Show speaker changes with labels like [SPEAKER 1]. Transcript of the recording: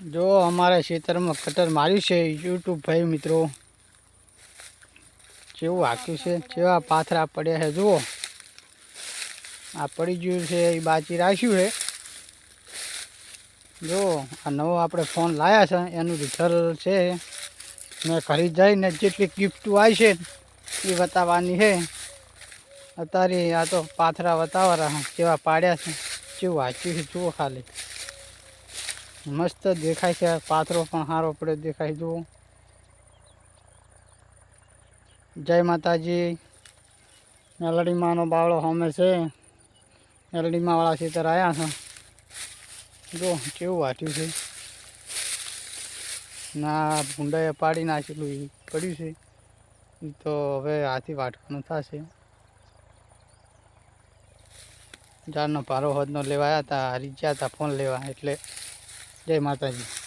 [SPEAKER 1] જો અમારા ખેતરમાં કટર માર્યું છે યુટ્યુબ ભાઈ મિત્રો, કેવું હાક્યું છે, કેવા પાથરા પડ્યા છે જુઓ. આ પડી ગયું છે એ બાજી રાખ્યું છે. જો આ નવો આપણે ફોન લાવ્યા છે એનું રિઝલ્ટ છે. મેં ઘરે જઈને જેટલી ગિફ્ટો આવી છે એ બતાવવાની છે. અત્યારે આ તો પાથરા બતાવવાના કેવા પાડ્યા છે, કેવું હાચ્યું છે જુઓ ખાલી. મસ્ત દેખાય છે, પાથરો પણ સારો પડ્યો દેખાય જુઓ. જય માતાજી. મેલડીમાંનો બાવળો સામે છે, મેલડીમાં વાળા ખેતર આવ્યા છે. જો કેવું વાટ્યું છે, ના ભૂંડાએ પાડી નાખેલું એ પડ્યું છે. એ તો હવે હાથી વાટવાનું થશે. જારનો ભારો હોદનો લેવા આવ્યા હતા, હરી ગયા હતા ફોન લેવા, એટલે જય માતાજી.